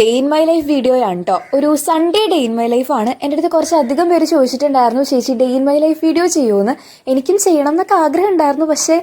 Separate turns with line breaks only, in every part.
Day in my life വീഡിയോയാണ് കേട്ടോ. ഒരു Sunday day in my life ആണ്. എൻ്റെ അടുത്ത് കുറച്ചധികം പേര് ചോദിച്ചിട്ടുണ്ടായിരുന്നു, ചേച്ചി day in my life video ചെയ്യുമെന്ന്. എനിക്കും ചെയ്യണം എന്നൊക്കെ ആഗ്രഹം ഉണ്ടായിരുന്നു. പക്ഷേ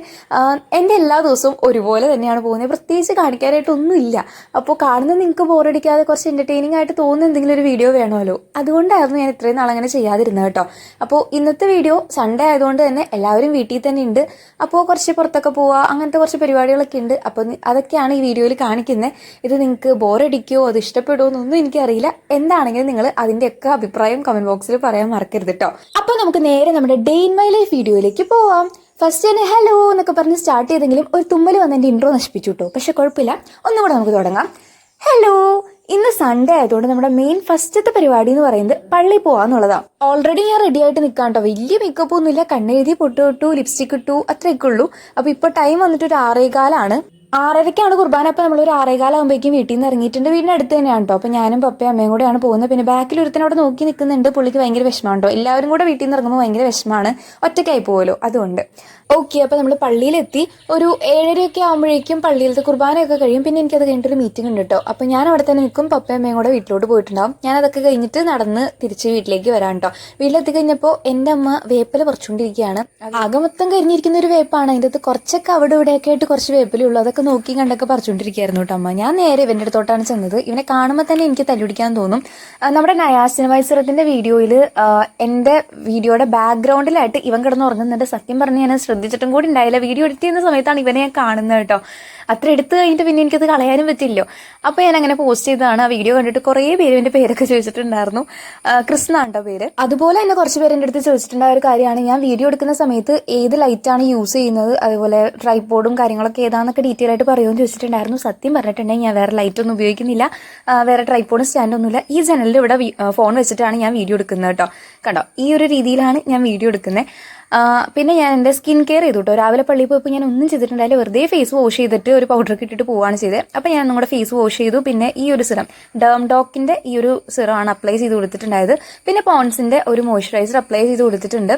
എൻ്റെ എല്ലാ ദിവസവും ഒരുപോലെ തന്നെയാണ് പോകുന്നത്. പ്രത്യേകിച്ച് കാണിക്കാനായിട്ടൊന്നുമില്ല. അപ്പോൾ കാണുന്നത് നിങ്ങൾക്ക് ബോറടിക്കാതെ കുറച്ച് എൻ്റർടൈനിങ് ആയിട്ട് തോന്നുന്ന എന്തെങ്കിലും ഒരു വീഡിയോ വേണമല്ലോ. അതുകൊണ്ടായിരുന്നു ഞാൻ ഇത്രയും നാളങ്ങനെ ചെയ്യാതിരുന്നത് കേട്ടോ. അപ്പോൾ ഇന്നത്തെ വീഡിയോ സൺഡേ ആയതുകൊണ്ട് തന്നെ എല്ലാവരും വീട്ടിൽ തന്നെ ഉണ്ട്. അപ്പോൾ കുറച്ച് പുറത്തൊക്കെ പോവുക, അങ്ങനത്തെ കുറച്ച് പരിപാടികളൊക്കെ ഉണ്ട്. അപ്പോൾ അതൊക്കെയാണ് ഈ വീഡിയോയിൽ കാണിക്കുന്നത്. ഇത് നിങ്ങൾക്ക് ബോറടിക്കുമോ അത് ഇഷ്ടപ്പെടുമോ എന്നൊന്നും എനിക്കറിയില്ല. എന്താണെങ്കിലും നിങ്ങൾ അതിൻ്റെയൊക്കെ അഭിപ്രായം കമന്റ് ബോക്സിൽ പറയാൻ മറക്കരുത് കേട്ടോ. അപ്പോൾ നമുക്ക് നേരെ നമ്മുടെ ഡേ ഇൻ മൈ ലൈഫ് വീഡിയോയിലേക്ക് പോവാം. ഫസ്റ്റ് തന്നെ ഹലോ എന്നൊക്കെ പറഞ്ഞ് സ്റ്റാർട്ട് ചെയ്തെങ്കിലും ഒരു തുമ്മൽ വന്ന് എൻ്റെ ഇൻട്രോ നശിപ്പിച്ചു കേട്ടോ. പക്ഷെ കുഴപ്പമില്ല, ഒന്നും കൂടെ നമുക്ക് തുടങ്ങാം. ഹലോ, ഇന്ന് സൺഡേ ആയതുകൊണ്ട് നമ്മുടെ മെയിൻ ഫസ്റ്റത്തെ പരിപാടി എന്ന് പറയുന്നത് പള്ളിയിൽ പോവാന്നുള്ളതാണ്. ഓൾറെഡി ഞാൻ റെഡി ആയിട്ട് നിൽക്കാം കേട്ടോ. വലിയ മേക്കപ്പ് ഒന്നുമില്ല, കണ്ണെഴുതി പൊട്ട് ഇട്ടു, ലിപ്സ്റ്റിക് ഇട്ടു, അത്രയൊക്കെ ഉള്ളൂ. അപ്പോൾ ഇപ്പോൾ ടൈം വന്നിട്ട് ഒരു 6:15 6:30 കുർബാന. അപ്പോൾ നമ്മളൊരു 6:15 വീട്ടിൽ നിന്ന് ഇറങ്ങിയിട്ടുണ്ട്. വീടിൻ്റെ അടുത്ത് തന്നെയാണ് കേട്ടോ. അപ്പോൾ ഞാനും പപ്പയും അമ്മയും കൂടെയാണ് പോകുന്നത്. പിന്നെ ബാക്കിൽ ഒരുത്തനോട് നോക്കി നിൽക്കുന്നുണ്ട്. പുള്ളിക്ക് ഭയങ്കര വിഷമമാണ് കേട്ടോ. എല്ലാവരും കൂടെ വീട്ടിൽ നിന്ന് ഇറങ്ങുമ്പോൾ ഭയങ്കര വിഷമമാണ്, ഒറ്റയ്ക്കായി പോകുമല്ലോ, അതുകൊണ്ട്. ഓക്കെ, അപ്പോൾ നമ്മൾ പള്ളിയിലെത്തി. ഒരു 7:30 ആകുമ്പോഴേക്കും പള്ളിയിലത്തെ കുർബാനയൊക്കെ കഴിയും. പിന്നെ എനിക്കത് കഴിഞ്ഞിട്ടൊരു മീറ്റിംഗ് ഉണ്ട് കേട്ടോ. അപ്പോൾ ഞാൻ അവിടെ തന്നെ നിൽക്കും. പപ്പയും അമ്മയും കൂടെ വീട്ടിലോട്ട് പോയിട്ടുണ്ടാവും. ഞാനതൊക്കെ കഴിഞ്ഞിട്ട് നടന്ന് തിരിച്ച് വീട്ടിലേക്ക് വരാം കേട്ടോ. വീട്ടിലെത്തി കഴിഞ്ഞപ്പോൾ എൻ്റെ അമ്മ വേപ്പില പറിച്ചുകൊണ്ടിരിക്കുകയാണ്. ആകെ മൊത്തം കരിഞ്ഞിരിക്കുന്ന ഒരു വേപ്പാണ്. അതിൻ്റെ അകത്ത് കുറച്ചൊക്കെ അവിടെ ഇവിടെയൊക്കെ ആയിട്ട് കുറച്ച് വേപ്പിലുള്ളൂ. അതൊക്കെ നോക്കി കണ്ടൊക്കെ പറിച്ചുകൊണ്ടിരിക്കുകയായിരുന്നു കേട്ടോ അമ്മ. ഞാൻ നേരെ ഇവൻ്റെ അടുത്തോട്ടാണ് ചെന്നത്. ഇവനെ കാണുമ്പോൾ തന്നെ എനിക്ക് തല്ലുപിടിക്കാൻ തോന്നും. നമ്മുടെ നയാസിന മത്സരത്തിൻ്റെ വീഡിയോയിൽ എൻ്റെ വീഡിയോയുടെ ബാക്ക്ഗ്രൗണ്ടിലായിട്ട് ഇവൻ കിടന്ന് ഉറങ്ങുന്നുണ്ട്. സത്യം പറഞ്ഞ് ഞാൻ ശ്രദ്ധിച്ചിട്ടും കൂടി ഉണ്ടായില്ല. വീഡിയോ എഡിറ്റ് ചെയ്യുന്ന സമയത്താണ് ഇവനെ ഞാൻ കാണുന്നത് കേട്ടോ. അത്ര എടുത്ത് കഴിഞ്ഞിട്ട് പിന്നെ എനിക്കത് കളയാനും പറ്റില്ലോ. അപ്പോൾ ഞാൻ അങ്ങനെ പോസ്റ്റ് ചെയ്തതാണ്. ആ വീഡിയോ കണ്ടിട്ട് കുറേ പേര് എൻ്റെ പേരൊക്കെ ചോദിച്ചിട്ടുണ്ടായിരുന്നു. കൃഷ്ണ കേട്ടോ പേര്. അതുപോലെ തന്നെ കുറച്ച് പേര് എൻ്റെ അടുത്ത് ചോദിച്ചിട്ടുണ്ടായ ഒരു കാര്യമാണ്, ഞാൻ വീഡിയോ എടുക്കുന്ന സമയത്ത് ഏത് ലൈറ്റാണ് യൂസ് ചെയ്യുന്നത്, അതുപോലെ ട്രൈപോഡും കാര്യങ്ങളൊക്കെ ഏതാണെന്നൊക്കെ ഡീറ്റെയിൽ ആയിട്ട് പറയുമെന്ന് ചോദിച്ചിട്ടുണ്ടായിരുന്നു. സത്യം പറഞ്ഞിട്ടുണ്ടെങ്കിൽ ഞാൻ വേറെ ലൈറ്റൊന്നും ഉപയോഗിക്കുന്നില്ല, വേറെ ട്രൈപോഡും സ്റ്റാൻഡൊന്നുമില്ല. ഈ ജനലിൽ ഇവിടെ ഫോൺ വെച്ചിട്ടാണ് ഞാൻ വീഡിയോ എടുക്കുന്നത് കേട്ടോ. കണ്ടോ, ഈ ഒരു രീതിയിലാണ് ഞാൻ വീഡിയോ എടുക്കുന്നത്. പിന്നെ ഞാൻ എൻ്റെ സ്കിൻ കെയർ ചെയ്തു കേട്ടോ. രാവിലെ പള്ളിയിൽ പോയപ്പോൾ ഞാൻ ഒന്നും ചെയ്തിട്ടുണ്ടായില്ല. വെറുതെ ഫേസ് വാഷ് ചെയ്തിട്ട് ഒരു പൗഡറൊക്കെ ഇട്ടിട്ട് പോവുകയാണ് ചെയ്തത്. അപ്പോൾ ഞാൻ നമ്മുടെ ഫേസ് വാഷ് ചെയ്തു. പിന്നെ ഈ ഒരു സിറം, ഡേം ഡോക്കിൻ്റെ ഈ ഒരു സിറമാണ് അപ്ലൈ ചെയ്ത് കൊടുത്തിട്ടുണ്ടായത്. പിന്നെ പോൺസിൻ്റെ ഒരു മോയ്സ്ചറൈസർ അപ്ലൈ ചെയ്ത് കൊടുത്തിട്ടുണ്ട്.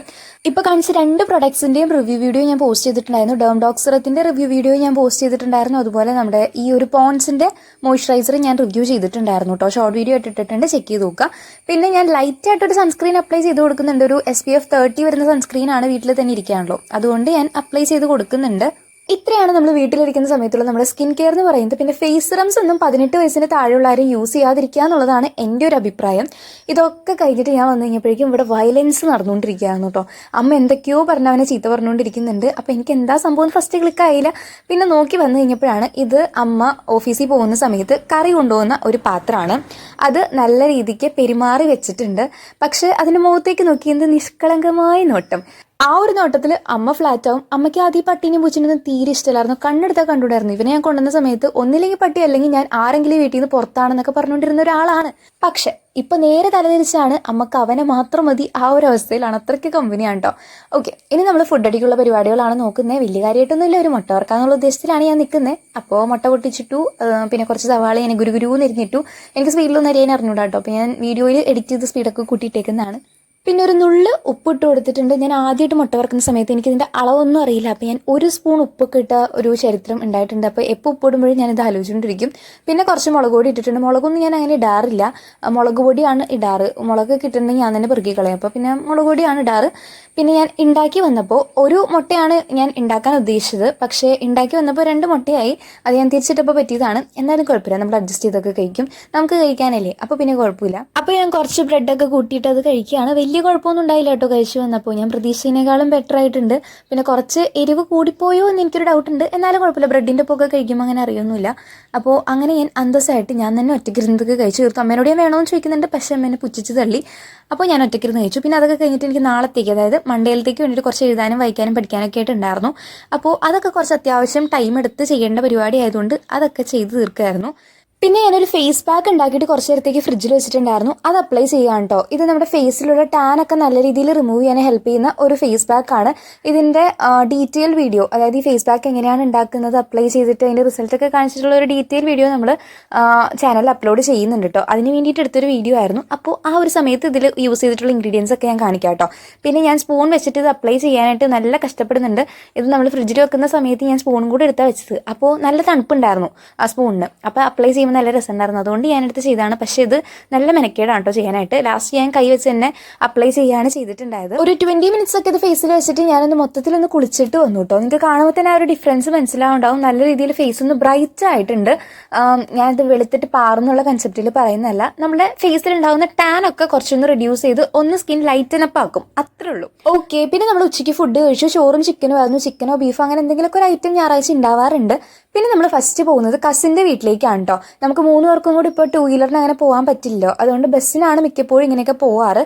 ഇപ്പോൾ കാണിച്ച 2 പ്രൊഡക്ട്സിൻ്റെയും റിവ്യൂ വീഡിയോ ഞാൻ പോസ്റ്റ് ചെയ്തിട്ടുണ്ടായിരുന്നു. ഡേം ഡോക്ക് സിറത്തിൻ്റെ റിവ്യൂ വീഡിയോ ഞാൻ പോസ്റ്റ് ചെയ്തിട്ടുണ്ടായിരുന്നു. അതുപോലെ നമ്മുടെ ഈ ഒരു പോൺസിൻ്റെ മോയ്സ്ചറൈസർ ഞാൻ റിവ്യൂ ചെയ്തിട്ടുണ്ടായിരുന്നു കേട്ടോ. ഷോർട്ട് വീഡിയോ ഇട്ടിട്ടുണ്ട്, ചെക്ക് ചെയ്ത് നോക്കുക. പിന്നെ ഞാൻ ലൈറ്റായിട്ടൊരു സൺസ്ക്രീൻ അപ്ലൈ ചെയ്ത് കൊടുക്കുന്നുണ്ട്. ഒരു SPF 30 വരുന്ന സൺസ്ക്രീനാണ്. വീട്ടിൽ തന്നെ ഇരിക്കുകയാണല്ലോ, അതുകൊണ്ട് ഞാൻ അപ്ലൈ ചെയ്ത് കൊടുക്കുന്നുണ്ട്. ഇത്രയാണ് നമ്മൾ വീട്ടിലിരിക്കുന്ന സമയത്തുള്ള നമ്മുടെ സ്കിൻ കെയർ എന്ന് പറയുന്നത്. പിന്നെ ഫേസ് സിറംസ് ഒന്നും 18 വയസ്സിന് താഴെയുള്ള ആരും യൂസ് ചെയ്യാതിരിക്കുക എന്നുള്ളതാണ് എൻ്റെ ഒരു അഭിപ്രായം. ഇതൊക്കെ കഴിഞ്ഞിട്ട് ഞാൻ വന്നു കഴിഞ്ഞപ്പോഴേക്കും ഇവിടെ വയലൻസ് നടന്നുകൊണ്ടിരിക്കുകയായിരുന്നു കേട്ടോ. അമ്മ എന്തൊക്കെയോ പറഞ്ഞവനെ ചീത്ത പറഞ്ഞുകൊണ്ടിരിക്കുന്നുണ്ട്. അപ്പോൾ എനിക്ക് എന്താ സംഭവം ഫസ്റ്റ് ക്ലിക്ക് ആയില്ല. പിന്നെ നോക്കി വന്നു കഴിഞ്ഞപ്പോഴാണ് ഇത് അമ്മ ഓഫീസിൽ പോകുന്ന സമയത്ത് കറി കൊണ്ടുപോകുന്ന ഒരു പാത്രമാണ്. അത് നല്ല രീതിക്ക് പെരുമാറി വെച്ചിട്ടുണ്ട്. പക്ഷെ അതിൻ്റെ മുഖത്തേക്ക് നോക്കിയത് നിഷ്കളങ്കമായ നോട്ടം. ആ ഒരു നോട്ടത്തിൽ അമ്മ ഫ്ലാറ്റ് ആവും. അമ്മയ്ക്ക് ആദ്യം പട്ടീനെയും പൂച്ചിനൊന്നും തീരെ ഇഷ്ടമല്ലായിരുന്നു. കണ്ണെടുത്താൽ കണ്ടുകൂടായിരുന്നു. ഇവനെ ഞാൻ കൊണ്ടുവന്ന സമയത്ത് ഒന്നില്ലെങ്കിൽ പട്ടി അല്ലെങ്കിൽ ഞാൻ ആരെങ്കിലും വീട്ടിൽ നിന്ന് പുറത്താണെന്നൊക്കെ പറഞ്ഞുകൊണ്ടിരുന്ന ഒരാളാണ്. പക്ഷെ ഇപ്പൊ നേരെ തലതിരിച്ചാണ്. അമ്മക്ക് അവനെ മാത്രം മതി. ആ ഒരു അവസ്ഥയിലാണ്. അത്രയ്ക്ക് കമ്പനിയാണ് കേട്ടോ. ഓക്കെ, ഇനി നമ്മൾ ഫുഡ് അടിക്കുള്ള പരിപാടികളാണ് നോക്കുന്നത്. വലിയ കാര്യമായിട്ടൊന്നുമില്ല, ഒരു മുട്ട വറക്കാന്നുള്ള ഉദ്ദേശത്തിലാണ് ഞാൻ നിൽക്കുന്നത്. അപ്പോൾ മുട്ട പൊട്ടിച്ചിട്ടു. പിന്നെ കുറച്ച് സവാള ഞാൻ ഗുരുഗുരുന്ന് എരിഞ്ഞിട്ടു. എനിക്ക് സ്പീഡിലൊന്നും അരിയാൻ അറിഞ്ഞൂടാ കേട്ടോ. അപ്പോൾ ഞാൻ വീഡിയോയിൽ എഡിറ്റ് ചെയ്ത് സ്പീഡൊക്കെ കൂട്ടിയിട്ടേക്കുന്നതാണ്. പിന്നെ ഒരു നുള്ള് ഉപ്പിട്ട് കൊടുത്തിട്ടുണ്ട്. ഞാൻ ആദ്യമായിട്ട് മുട്ട വറക്കുന്ന സമയത്ത് എനിക്കിതിൻ്റെ അളവൊന്നും അറിയില്ല. അപ്പോൾ ഞാൻ 1 സ്പൂൺ ഉപ്പൊക്കെ ഇട്ട ഒരു ചരിത്രം ഉണ്ടായിട്ടുണ്ട്. അപ്പോൾ എപ്പോൾ ഉപ്പിടുമ്പോഴും ഞാനിത് ആലോചിച്ചുകൊണ്ടിരിക്കും. പിന്നെ കുറച്ച് മുളക് പൊടി ഇട്ടിട്ടുണ്ട്. മുളകൊന്നും ഞാൻ അങ്ങനെ ഇടാറില്ല, മുളക് പൊടിയാണ് ഇടാറ്. മുളകൊക്കെ ഇട്ടിട്ടുണ്ടെങ്കിൽ ഞാൻ തന്നെ പെറുക്കി കളയും. അപ്പോൾ പിന്നെ മുളക് പൊടിയാണ് ഇടാറ്. പിന്നെ ഞാൻ ഉണ്ടാക്കി വന്നപ്പോൾ ഒരു മുട്ടയാണ് ഞാൻ ഉണ്ടാക്കാൻ ഉദ്ദേശിച്ചത്. പക്ഷേ ഉണ്ടാക്കി വന്നപ്പോൾ 2 മുട്ടയായി. അത് ഞാൻ തിരിച്ചിട്ടപ്പോൾ പറ്റിയതാണ്. എന്നാലും കുഴപ്പമില്ല, നമ്മൾ അഡ്ജസ്റ്റ് ചെയ്തൊക്കെ കഴിക്കും. നമുക്ക് കഴിക്കാനല്ലേ, അപ്പോൾ പിന്നെ കുഴപ്പമില്ല. അപ്പോൾ ഞാൻ കുറച്ച് ബ്രെഡൊക്കെ കൂട്ടിയിട്ട് അത് കഴിക്കുകയാണ്. വലിയ കുഴപ്പമൊന്നും ഉണ്ടായില്ല കേട്ടോ. കഴിച്ചു വന്നപ്പോൾ ഞാൻ പ്രതീക്ഷിച്ചതിനേക്കാളും ബെറ്റർ ആയിട്ടുണ്ട്. പിന്നെ കുറച്ച് എരിവ് കൂടിപ്പോയോ എന്ന് എനിക്കൊരു ഡൗട്ടുണ്ട്. എന്നാലും കുഴപ്പമില്ല, ബ്രെഡിൻ്റെ ഒപ്പം ഒക്കെ കഴിക്കുമ്പോൾ അങ്ങനെ അറിയൊന്നുമില്ല. അപ്പോൾ അങ്ങനെ ഞാൻ അന്തസ്സായിട്ട് ഞാൻ തന്നെ ഒറ്റയ്ക്കിരുന്നതൊക്കെ കഴിച്ചു തീർത്തു. അമ്മേനോട് ഞാൻ വേണമെന്ന് ചോദിക്കുന്നുണ്ട്, പക്ഷേ അമ്മേനെ പുച്ഛിച്ച് തള്ളി. അപ്പോൾ ഞാൻ ഒറ്റയ്ക്കിരുന്ന് കഴിച്ചു. പിന്നെ അതൊക്കെ കഴിഞ്ഞിട്ട് എനിക്ക് നാളത്തേക്ക്, അതായത് മണ്ടേലത്തേക്ക് വേണ്ടിയിട്ട് കുറച്ച് എഴുതാനും വായിക്കാനും പഠിക്കാനൊക്കെ ആയിട്ടുണ്ടായിരുന്നു. അപ്പോൾ അതൊക്കെ കുറച്ച് അത്യാവശ്യം ടൈം എടുത്ത് ചെയ്യേണ്ട പരിപാടി ആയതുകൊണ്ട് അതൊക്കെ ചെയ്ത് തീർക്കുമായിരുന്നു. പിന്നെ ഞാനൊരു ഫേസ് പാക്ക് ഉണ്ടാക്കിയിട്ട് കുറച്ച് നേരത്തേക്ക് ഫ്രിഡ്ജിൽ വെച്ചിട്ടുണ്ടായിരുന്നു. അത് അപ്ലൈ ചെയ്യാൻ കേട്ടോ. ഇത് നമ്മുടെ ഫേസിലുള്ള ടാനൊക്കെ നല്ല രീതിയിൽ റിമൂവ് ചെയ്യാൻ ഹെൽപ്പ് ചെയ്യുന്ന ഒരു ഫേസ് പാക്കാണ്. ഇതിൻ്റെ ഡീറ്റെയിൽ വീഡിയോ, അതായത് ഈ ഫേസ് പാക്ക് എങ്ങനെയാണ് ഉണ്ടാക്കുന്നത്, അപ്ലൈ ചെയ്തിട്ട് അതിൻ്റെ റിസൾട്ടൊക്കെ കാണിച്ചിട്ടുള്ള ഒരു ഡീറ്റെയിൽ വീഡിയോ നമ്മൾ ചാനലിൽ അപ്ലോഡ് ചെയ്യുന്നുണ്ട് കേട്ടോ. അതിന് വേണ്ടിയിട്ട് എടുത്തൊരു വീഡിയോ ആയിരുന്നു. അപ്പോൾ ആ ഒരു സമയത്ത് ഇതിൽ യൂസ് ചെയ്തിട്ടുള്ള ഇൻഗ്രീഡിയൻസ് ഒക്കെ ഞാൻ കാണിക്കാം കേട്ടോ. പിന്നെ ഞാൻ സ്പൂൺ വെച്ചിട്ട് ഇത് അപ്ലൈ ചെയ്യാനായിട്ട് നല്ല കഷ്ടപ്പെടുന്നുണ്ട്. ഇത് നമ്മൾ ഫ്രിഡ്ജിൽ വെക്കുന്ന സമയത്ത് ഞാൻ സ്പൂണും കൂടി എടുത്താൽ വെച്ചത്. അപ്പോൾ നല്ല തണുപ്പുണ്ടായിരുന്നു ആ സ്പൂണിന്. അപ്പോൾ അപ്ലൈ ചെയ്യുമ്പോൾ ചെയ്യുമ്പോൾ നല്ല രസമുണ്ടായിരുന്നു, അതുകൊണ്ട് ഞാനെടുത്ത് ചെയ്തതാണ്. പക്ഷേ ഇത് നല്ല മെനക്കേടാണ് കേട്ടോ ചെയ്യാനായിട്ട്. ലാസ്റ്റ് ഞാൻ കൈ വെച്ച് തന്നെ അപ്ലൈ ചെയ്യാണ് ചെയ്തിട്ടുണ്ടായത്. ഒരു 20 മിനിറ്റ്സ് ഒക്കെ ഇത് ഫേസിൽ വെച്ചിട്ട് ഞാനൊന്ന് മൊത്തത്തിലൊന്ന് കുളിച്ചിട്ട് വന്നു കേട്ടോ. നിങ്ങൾക്ക് കാണുമ്പോൾ തന്നെ ആ ഒരു ഡിഫറൻസ് മനസ്സിലാവുണ്ടാവും. നല്ല രീതിയിൽ ഫേസ് ഒന്ന് ബ്രൈറ്റ് ആയിട്ടുണ്ട്. ഞാനിത് വെളുത്തിട്ട് പാറുന്നുള്ള കൺസെപ്റ്റിൽ പറയുന്നതല്ല, നമ്മുടെ ഫേസിൽ ഉണ്ടാകുന്ന ടാൻ ഒക്കെ കുറച്ചൊന്ന് റിഡ്യൂസ് ചെയ്ത് ഒന്ന് സ്കിൻ ലൈറ്റൻ അപ്പ് ആക്കും, അത്രേ ഉള്ളൂ. ഓക്കെ, പിന്നെ നമ്മൾ ഉച്ചയ്ക്ക് ഫുഡ് കഴിച്ചു. ചോറും ചിക്കനും ആയിരുന്നു. ചിക്കനോ ബീഫോ അങ്ങനെ എന്തെങ്കിലുമൊക്കെ ഒരു ഐറ്റം ഞായറാഴ്ച ഉണ്ടാവാറുണ്ട്. പിന്നെ നമ്മൾ ഫസ്റ്റ് പോകുന്നത് കസിൻ്റെ വീട്ടിലേക്കാണ് കേട്ടോ. നമുക്ക് 3 പേർക്കും കൂടി ഇപ്പോൾ 2 വീലറിന് അങ്ങനെ പോകാൻ പറ്റില്ലല്ലോ, അതുകൊണ്ട് ബസ്സിനാണ് മിക്കപ്പോഴും ഇങ്ങനെയൊക്കെ പോവാറ്.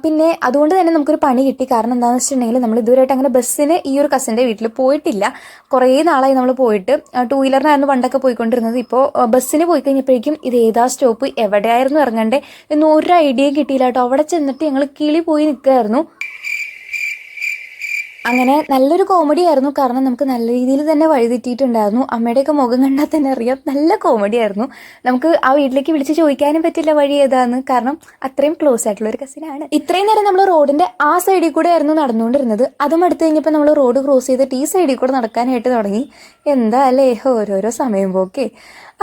പിന്നെ അതുകൊണ്ട് തന്നെ നമുക്കൊരു പണി കിട്ടി. കാരണം എന്താണെന്ന് വെച്ചിട്ടുണ്ടെങ്കിൽ നമ്മൾ ഇതുവരെയായിട്ട് അങ്ങനെ ബസ്സിന് ഈ ഒരു കസിൻ്റെ വീട്ടിൽ പോയിട്ടില്ല. കുറേ നാളായി നമ്മൾ പോയിട്ട്. 2 വീലറിനായിരുന്നു പണ്ടൊക്കെ പോയിക്കൊണ്ടിരുന്നത്. ഇപ്പോൾ ബസ്സിന് പോയി കഴിഞ്ഞപ്പോഴേക്കും ഇത് ഏതാ സ്റ്റോപ്പ്, എവിടെയായിരുന്നു ഇറങ്ങണ്ടേ എന്നൊരു ഐഡിയയും കിട്ടിയില്ല കേട്ടോ. അവിടെ ചെന്നിട്ട് ഞങ്ങൾ കിളി പോയി നിൽക്കുകയായിരുന്നു. അങ്ങനെ നല്ലൊരു കോമഡി ആയിരുന്നു. കാരണം നമുക്ക് നല്ല രീതിയിൽ തന്നെ വഴിതെറ്റിയിട്ടുണ്ടായിരുന്നു. അമ്മയുടെയൊക്കെ മുഖം കണ്ടാൽ തന്നെ അറിയാം, നല്ല കോമഡി ആയിരുന്നു. നമുക്ക് ആ വീട്ടിലേക്ക് വിളിച്ച് ചോദിക്കാനും പറ്റില്ല വഴി ഏതാന്ന്, കാരണം അത്രയും ക്ലോസ് ആയിട്ടുള്ള ഒരു കസിനാണ്. ഇത്രയും നേരം നമ്മൾ റോഡിന്റെ ആ സൈഡിൽ കൂടെ ആയിരുന്നു നടന്നുകൊണ്ടിരുന്നത്. അതും അടുത്ത് കഴിഞ്ഞപ്പോൾ നമ്മൾ റോഡ് ക്രോസ് ചെയ്തിട്ട് ഈ സൈഡിൽ കൂടെ നടക്കാനായിട്ട് തുടങ്ങി. എന്താ അല്ലേ ഓരോരോ സമയം പോക്കേ.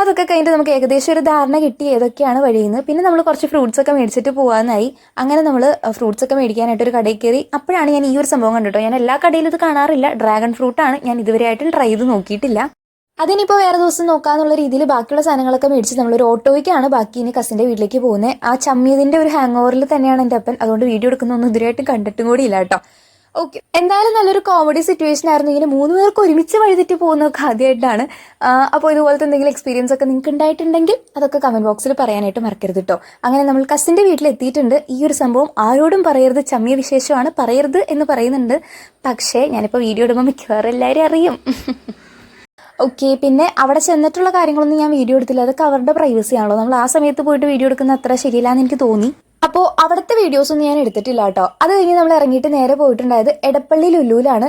അതൊക്കെ കഴിഞ്ഞിട്ട് നമുക്ക് ഏകദേശം ഒരു ധാരണ കിട്ടി ഏതൊക്കെയാണ് വഴിയെന്ന്. പിന്നെ നമ്മൾ കുറച്ച് ഫ്രൂട്ട്സ് ഒക്കെ മേടിച്ചിട്ട് പോകാനായി. അങ്ങനെ നമ്മൾ ഫ്രൂട്ട്സ് ഒക്കെ മേടിക്കാനായിട്ട് ഒരു കടയിൽ കയറി. അപ്പോഴാണ് ഞാൻ ഈ ഒരു സംഭവം കണ്ടിട്ടോ. ഞാൻ എല്ലാ കടയിലും ഇത് കാണാറില്ല. ഡ്രാഗൺ ഫ്രൂട്ടാണ്, ഞാൻ ഇതുവരെയായിട്ടും ട്രൈ ചെയ്ത് നോക്കിയിട്ടില്ല. അതിനിപ്പോൾ വേറെ ദിവസം നോക്കാന്നുള്ള രീതിയിൽ ബാക്കിയുള്ള സാധനങ്ങളൊക്കെ മേടിച്ച് നമ്മളൊരു ഓട്ടോയ്ക്കാണ് ബാക്കി ഇനി കസിൻ്റെ വീട്ടിലേക്ക് പോകുന്നത്. ആ ചമ്മിയതിൻ്റെ ഒരു ഹാങ് ഓവറിൽ തന്നെയാണ് എൻ്റെ അപ്പൻ. അതുകൊണ്ട് വീഡിയോ എടുക്കുന്നൊന്നും ഇതുവരെയായിട്ടും കണ്ടിട്ടും കൂടി ഇല്ല കേട്ടോ. ഓക്കെ, എന്തായാലും നല്ലൊരു കോമഡി സിറ്റുവേഷൻ ആയിരുന്നു. ഇങ്ങനെ 3 പേർക്ക് ഒരുമിച്ച് വഴിതെറ്റി പോകുന്നതൊക്കെ ആദ്യമായിട്ടാണ്. അപ്പോൾ ഇതുപോലത്തെ എന്തെങ്കിലും എക്സ്പീരിയൻസ് ഒക്കെ നിങ്ങൾക്ക് ഉണ്ടായിട്ടുണ്ടെങ്കിൽ അതൊക്കെ കമൻറ്റ് ബോക്സിൽ പറയാനായിട്ട് മറക്കരുത് കേട്ടോ. അങ്ങനെ നമ്മൾ കസിൻ്റെ വീട്ടിൽ എത്തിയിട്ടുണ്ട്. ഈ ഒരു സംഭവം ആരോടും പറയരുത്, ചമ്മിയ വിശേഷമാണ്, പറയരുത് എന്ന് പറയുന്നുണ്ട്. പക്ഷേ ഞാനിപ്പോൾ വീഡിയോ ഇടുമ്പോൾ മിക്കവാറും എല്ലാവരും അറിയും. ഓക്കെ, പിന്നെ അവിടെ ചെന്നിട്ടുള്ള കാര്യങ്ങളൊന്നും ഞാൻ വീഡിയോ എടുത്തില്ല. അതൊക്കെ അവരുടെ പ്രൈവസി ആണല്ലോ. നമ്മൾ ആ സമയത്ത് പോയിട്ട് വീഡിയോ എടുക്കുന്ന അത്ര ശരിയില്ലാന്ന് എനിക്ക് തോന്നി. അപ്പോൾ അവിടുത്തെ വീഡിയോസൊന്നും ഞാൻ എടുത്തിട്ടില്ല കേട്ടോ. അത് കഴിഞ്ഞ് നമ്മൾ ഇറങ്ങിയിട്ട് നേരെ പോയിട്ടുണ്ടായത് എടപ്പള്ളി ലുലുവിലാണ്.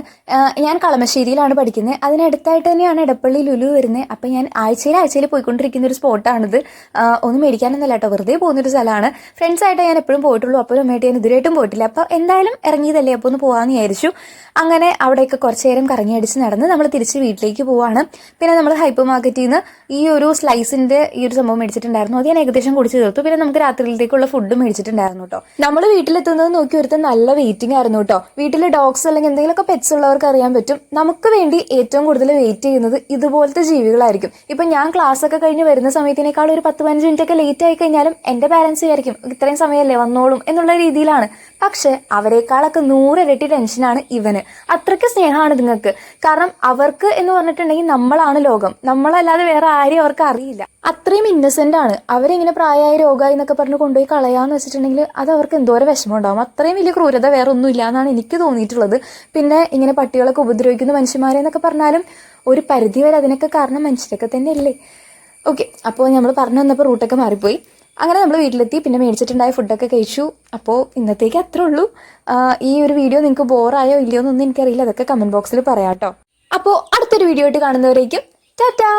ഞാൻ കളമശ്ശേരിയിലാണ് പഠിക്കുന്നത്. അതിനടുത്തായിട്ട് തന്നെയാണ് എടപ്പള്ളി ലുലു വരുന്നത്. അപ്പം ഞാൻ ആഴ്ചയിൽ പോയിക്കൊണ്ടിരിക്കുന്ന ഒരു സ്പോട്ടാണിത്. ഒന്നും മേടിക്കാനൊന്നുമല്ല കേട്ടോ, വെറുതെ പോകുന്നൊരു സ്ഥലമാണ്. ഫ്രണ്ട്സായിട്ട് ഞാൻ എപ്പോഴും പോയിട്ടുള്ളൂ. അപ്പോൾ അമ്മയായിട്ട് ഞാൻ ഇതുവരെയായിട്ടും പോയിട്ടില്ല. അപ്പോൾ എന്തായാലും ഇറങ്ങിയതല്ലേ, അപ്പോൾ ഒന്ന് പോകാമെന്ന് വിചാരിച്ചു. അങ്ങനെ അവിടെയൊക്കെ കുറച്ച് നേരം കറങ്ങി അടിച്ച് നടന്ന് നമ്മൾ തിരിച്ച് വീട്ടിലേക്ക് പോവാണ്. പിന്നെ നമ്മൾ ഹൈപ്പർ മാർക്കറ്റിൽ നിന്ന് ഈ ഒരു സ്ലൈസിൻ്റെ ഈ ഒരു സംഭവം മേടിച്ചിട്ടുണ്ടായിരുന്നു. അത് ഞാൻ ഏകദേശം കുടിച്ച് തീർത്തു. പിന്നെ നമുക്ക് രാത്രിയിലേക്കുള്ള ഫുഡ് മേടിച്ചിട്ടുണ്ടായിരുന്നു കേട്ടോ. നമ്മൾ വീട്ടിലെത്തുന്നത് നോക്കി ഒരുത്തൻ നല്ല വെയിറ്റിംഗ് ആയിരുന്നു കേട്ടോ. വീട്ടിൽ ഡോഗ്സ് അല്ലെങ്കിൽ എന്തെങ്കിലുമൊക്കെ പെറ്റ്സ് ഉള്ളവർക്ക് അറിയാൻ പറ്റും, നമുക്ക് വേണ്ടി ഏറ്റവും കൂടുതൽ വെയിറ്റ് ചെയ്യുന്നത് ഇതുപോലത്തെ ജീവികളായിരിക്കും. ഇപ്പം ഞാൻ ക്ലാസ് ഒക്കെ കഴിഞ്ഞ് വരുന്ന സമയത്തിനേക്കാൾ ഒരു 10-15 മിനിറ്റ് ഒക്കെ ലേറ്റ് ആയി കഴിഞ്ഞാലും എൻ്റെ പാരൻസ് വിചാരിക്കും ഇത്രയും സമയമല്ലേ വന്നോളും എന്നുള്ള രീതിയിലാണ്. പക്ഷെ അവരെക്കാളൊക്കെ 100 ഇരട്ടി ടെൻഷനാണ് ഇവന്. അത്രയ്ക്ക് സ്നേഹമാണ് നിങ്ങൾക്ക്. കാരണം അവർക്ക് എന്ന് പറഞ്ഞിട്ടുണ്ടെങ്കിൽ നമ്മളാണ് ലോകം, നമ്മളല്ലാതെ വേറെ ആരെയും അവർക്ക് അറിയില്ല. അത്രയും ഇന്നസെന്റ് ആണ്. അവരിങ്ങനെ പ്രായമായ രോഗമായി എന്നൊക്കെ പറഞ്ഞ് കൊണ്ടുപോയി കളയാന്ന് വെച്ചിട്ടുണ്ടെങ്കിൽ അത് അവർക്ക് എന്തോരം വിഷമം ഉണ്ടാവും. അത്രയും വലിയ ക്രൂരത വേറെ ഒന്നും ഇല്ല എന്നാണ് എനിക്ക് തോന്നിയിട്ടുള്ളത്. പിന്നെ ഇങ്ങനെ പട്ടികളൊക്കെ ഉപദ്രവിക്കുന്ന മനുഷ്യന്മാരെ എന്നൊക്കെ പറഞ്ഞാലും ഒരു പരിധി വരെ അതിനൊക്കെ കാരണം മനുഷ്യരൊക്കെ തന്നെയല്ലേ. ഓക്കെ, അപ്പോൾ നമ്മൾ പറഞ്ഞു വന്നപ്പോൾ റൂട്ടൊക്കെ മാറിപ്പോയി. അങ്ങനെ നമ്മൾ വീട്ടിലെത്തി. പിന്നെ മേടിച്ചിട്ടുണ്ടായ ഫുഡൊക്കെ കഴിച്ചു. അപ്പോൾ ഇന്നത്തേക്ക് അത്രേ ഉള്ളൂ. ഈ ഒരു വീഡിയോ നിങ്ങൾക്ക് ബോറായോ ഇല്ലയോ എന്നൊന്നും എനിക്കറിയില്ല. അതൊക്കെ കമൻറ്റ് ബോക്സിൽ പറയാം കേട്ടോ. അപ്പോൾ അടുത്തൊരു വീഡിയോ ആയിട്ട് കാണുന്നവരേക്കും ടാറ്റാ.